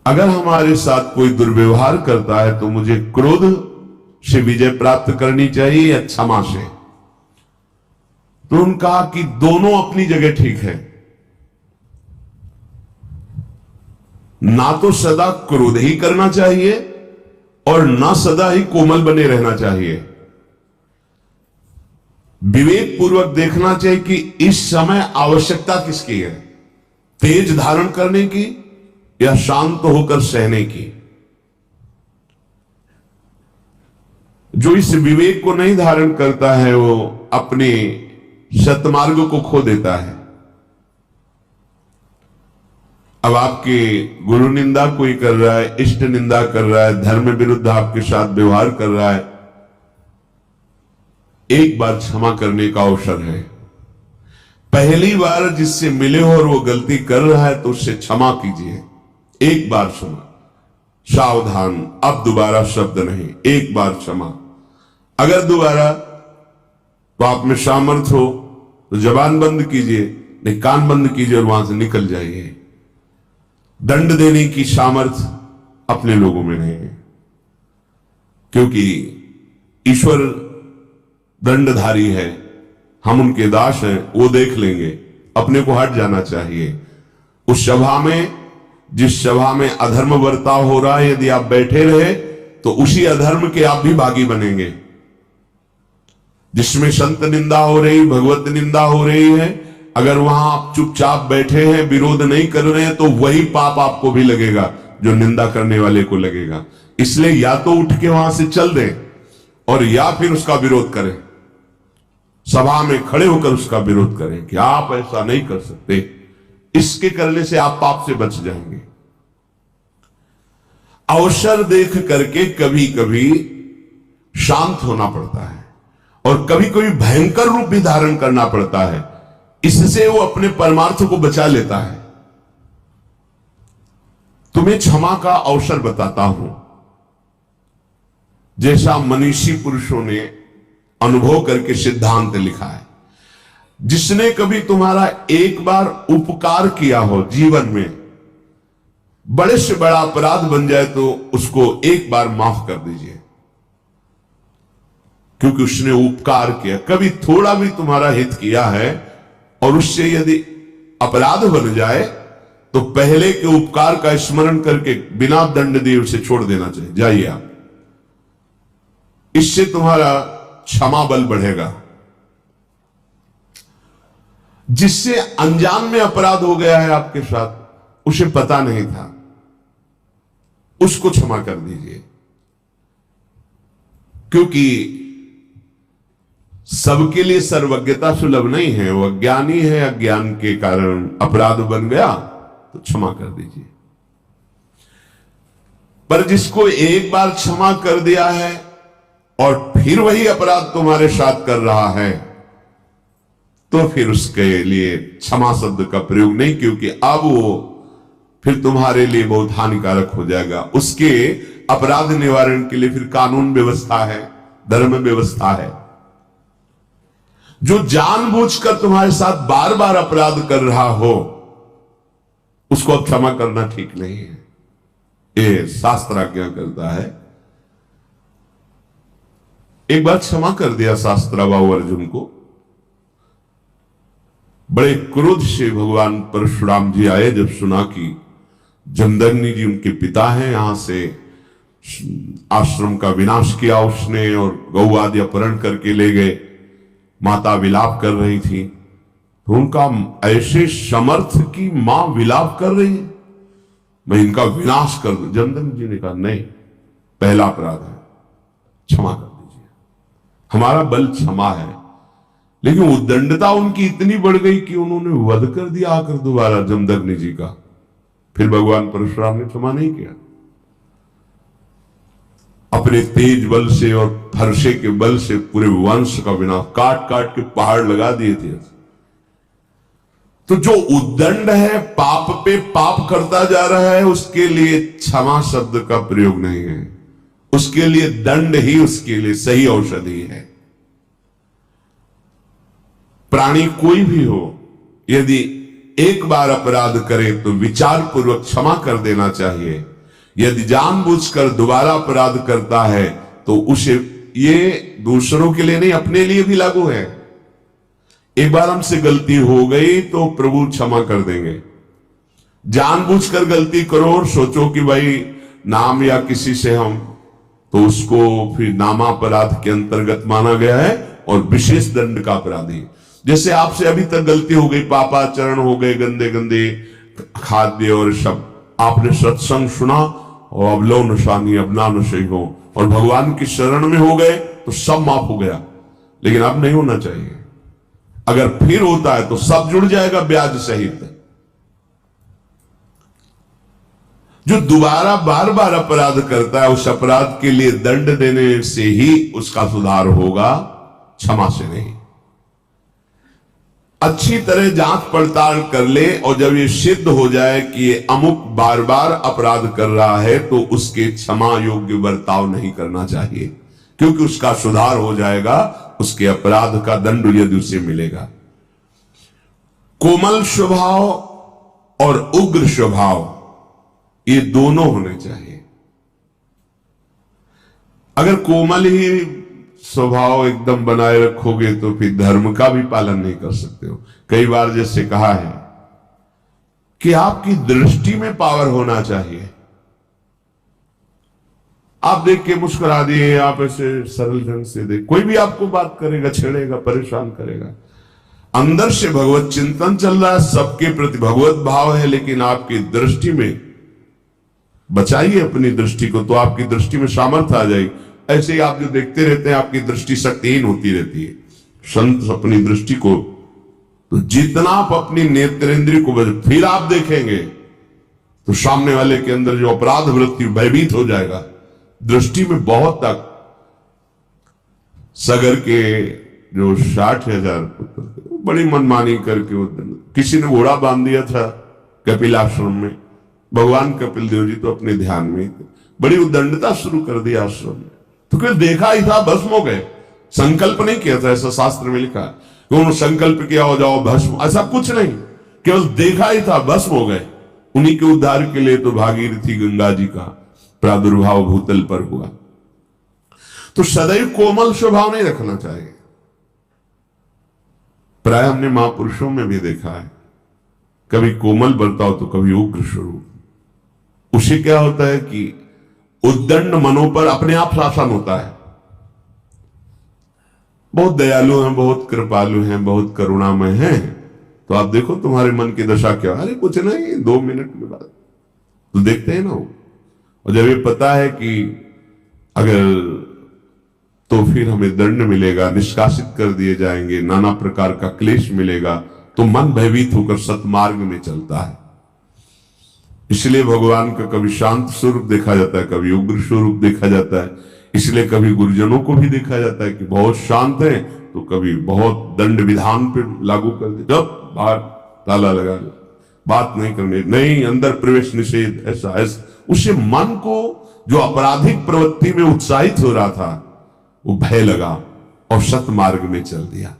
अगर हमारे साथ कोई दुर्व्यवहार करता है तो मुझे क्रोध से विजय प्राप्त करनी चाहिए या क्षमा से? तो उन्होंने कहा कि दोनों अपनी जगह ठीक है। ना तो सदा क्रोध ही करना चाहिए और ना सदा ही कोमल बने रहना चाहिए। विवेक पूर्वक देखना चाहिए कि इस समय आवश्यकता किसकी है, तेज धारण करने की या शांत होकर सहने की। जो इस विवेक को नहीं धारण करता है वो अपने सतमार्ग को खो देता है। अब आपके गुरु निंदा कोई कर रहा है, इष्ट निंदा कर रहा है, धर्म विरुद्ध आपके साथ व्यवहार कर रहा है, एक बार क्षमा करने का अवसर है। पहली बार जिससे मिले हो और वो गलती कर रहा है तो उससे क्षमा कीजिए। एक बार क्षमा, सावधान, अब दोबारा शब्द नहीं, एक बार क्षमा। अगर दोबारा तो आप में सामर्थ्य हो तो जबान बंद कीजिए, नहीं कान बंद कीजिए और वहां से निकल जाइए। दंड देने की सामर्थ्य अपने लोगों में नहीं है, क्योंकि ईश्वर दंडधारी है, हम उनके दास हैं, वो देख लेंगे। अपने को हट जाना चाहिए। उस सभा में, जिस सभा में अधर्म बर्ताव हो रहा है, यदि आप बैठे रहे तो उसी अधर्म के आप भी भागी बनेंगे। जिसमें संत निंदा हो रही, भगवत निंदा हो रही है, अगर वहां आप चुपचाप बैठे हैं, विरोध नहीं कर रहे हैं, तो वही पाप आपको भी लगेगा जो निंदा करने वाले को लगेगा। इसलिए या तो उठ के वहां से चल दें और या फिर उसका विरोध करें, सभा में खड़े होकर उसका विरोध करें कि आप ऐसा नहीं कर सकते। इसके करने से आप पाप से बच जाएंगे। अवसर देख करके कभी कभी शांत होना पड़ता है और कभी कभी भयंकर रूप भी धारण करना पड़ता है। इससे वो अपने परमार्थ को बचा लेता है। तुम्हें क्षमा का अवसर बताता हूं, जैसा मनीषी पुरुषों ने अनुभव करके सिद्धांत लिखा है। जिसने कभी तुम्हारा एक बार उपकार किया हो जीवन में, बड़े से बड़ा अपराध बन जाए तो उसको एक बार माफ कर दीजिए, क्योंकि उसने उपकार किया। कभी थोड़ा भी तुम्हारा हित किया है और उससे यदि अपराध बन जाए तो पहले के उपकार का स्मरण करके बिना दंड दिए उसे छोड़ देना चाहिए। जाइए आप, इससे तुम्हारा क्षमा बल बढ़ेगा। जिससे अनजान में अपराध हो गया है आपके साथ, उसे पता नहीं था, उसको क्षमा कर दीजिए। क्योंकि सबके लिए सर्वज्ञता सुलभ नहीं है। वो अज्ञानी है, अज्ञान के कारण अपराध बन गया तो क्षमा कर दीजिए। पर जिसको एक बार क्षमा कर दिया है और फिर वही अपराध तुम्हारे साथ कर रहा है, तो फिर उसके लिए क्षमा शब्द का प्रयोग नहीं, क्योंकि अब वो फिर तुम्हारे लिए बहुत हानिकारक हो जाएगा। उसके अपराध निवारण के लिए फिर कानून व्यवस्था है, धर्म व्यवस्था है। जो जानबूझकर तुम्हारे साथ बार बार अपराध कर रहा हो, उसको अब क्षमा करना ठीक नहीं है। ये शास्त्र आज्ञा करता है। एक बार क्षमा कर दिया शास्त्राबाहु अर्जुन को। बड़े क्रोध से भगवान परशुराम जी आए जब सुना कि जमदग्नि जी उनके पिता हैं, यहां से आश्रम का विनाश किया उसने और गौ आदि अपहरण करके ले गए। माता विलाप कर रही थी तो उनका ऐसे समर्थ की मां विलाप कर रही है, मैं इनका विनाश कर दूं। जमदग्नि जी ने कहा नहीं, पहला अपराध है, क्षमा कर दीजिए। हमारा बल क्षमा है। लेकिन उद्दंडता उनकी इतनी बढ़ गई कि उन्होंने वध कर दिया आकर दोबारा जमदग्नि जी का। फिर भगवान परशुराम ने क्षमा नहीं किया। अपने तेज बल से और फरसे के बल से पूरे वंश का विनाश, काट काट के पहाड़ लगा दिए थे। तो जो उद्दंड है, पाप पे पाप करता जा रहा है, उसके लिए क्षमा शब्द का प्रयोग नहीं है। उसके लिए दंड ही उसके लिए सही औषधि है। प्राणी कोई भी हो, यदि एक बार अपराध करे तो विचार पूर्वक क्षमा कर देना चाहिए। यदि जानबूझकर दोबारा अपराध करता है तो उसे, ये दूसरों के लिए नहीं अपने लिए भी लागू है। एक बार हमसे गलती हो गई तो प्रभु क्षमा कर देंगे। जानबूझकर गलती करो और सोचो कि भाई नाम या किसी से हम, तो उसको फिर नामापराध के अंतर्गत माना गया है और विशेष दंड का अपराधी। जैसे आपसे अभी तक गलती हो गई, पापाचरण हो गए, गंदे गंदे खाद्य और शब्द, आपने सत्संग सुना और अब लो नशानी अब ना नशे हो और भगवान की शरण में हो गए तो सब माफ हो गया, लेकिन अब नहीं होना चाहिए। अगर फिर होता है तो सब जुड़ जाएगा ब्याज सहित। जो दोबारा बार बार अपराध करता है उस अपराध के लिए दंड देने से ही उसका सुधार होगा, क्षमा से नहीं। अच्छी तरह जांच पड़ताल कर ले और जब ये सिद्ध हो जाए कि ये अमुक बार बार अपराध कर रहा है तो उसके क्षमा योग्य बर्ताव नहीं करना चाहिए, क्योंकि उसका सुधार हो जाएगा, उसके अपराध का दंड यदि उसे मिलेगा। कोमल स्वभाव और उग्र स्वभाव ये दोनों होने चाहिए। अगर कोमल ही स्वभाव एकदम बनाए रखोगे तो फिर धर्म का भी पालन नहीं कर सकते हो। कई बार जैसे कहा है कि आपकी दृष्टि में पावर होना चाहिए। आप देख के मुस्कुरा दिए, आप ऐसे सरल ढंग से देख, कोई भी आपको बात करेगा, छेड़ेगा, परेशान करेगा। अंदर से भगवत चिंतन चल रहा है, सबके प्रति भगवत भाव है, लेकिन आपकी दृष्टि में बचाइए अपनी दृष्टि को, तो आपकी दृष्टि में सामर्थ्य आ जाएगी। ऐसे ही आप जो देखते रहते हैं आपकी दृष्टि शक्तिहीन होती रहती है। संत अपनी दृष्टि को, तो जितना आप अपनी नेत्रेंद्रिय को फिर आप देखेंगे तो सामने वाले के अंदर जो अपराध वृत्ति भयभीत हो जाएगा। दृष्टि में बहुत तक सगर के जो 60,000 पुत्र बड़ी मनमानी करके वो किसी ने घोड़ा बांध दिया था कपिल आश्रम में, भगवान कपिल देव जी तो अपने ध्यान में बड़ी उद्दंडता शुरू कर दी आश्रम में, तो फिर देखा ही था भस्म हो गए। संकल्प नहीं किया था, ऐसा शास्त्र में लिखा है। उन्होंने संकल्प किया हो जाओ भस्म, ऐसा कुछ नहीं, केवल देखा ही था भस्म हो गए। उन्हीं के उद्धार के लिए तो भागीरथी गंगा जी का प्रादुर्भाव भूतल पर हुआ। तो सदैव कोमल स्वभाव नहीं रखना चाहिए। प्राय हमने महापुरुषों में भी देखा है, कभी कोमल बर्ताव तो कभी उग्र स्वरूप। उसे क्या होता है कि उद्दंड मनों पर अपने आप शासन होता है। बहुत दयालु हैं, बहुत कृपालु हैं, बहुत करुणामय हैं, तो आप देखो तुम्हारे मन की दशा क्या। अरे कुछ नहीं, 2 मिनट में बात, तो देखते हैं ना वो। और जब ये पता है कि अगर तो फिर हमें दंड मिलेगा, निष्कासित कर दिए जाएंगे, नाना प्रकार का क्लेश मिलेगा, तो मन भयभीत होकर सतमार्ग में चलता है। इसलिए भगवान का कभी शांत स्वरूप देखा जाता है, कभी उग्र स्वरूप देखा जाता है। इसलिए कभी गुरुजनों को भी देखा जाता है कि बहुत शांत है, तो कभी बहुत दंड विधान पे लागू कर दे, जब बाहर ताला लगा दे, बात नहीं करने, नहीं अंदर प्रवेश निषेध, ऐसा ऐसा। उससे मन को जो आपराधिक प्रवृत्ति में उत्साहित हो रहा था वो भय लगा और सतमार्ग में चल दिया।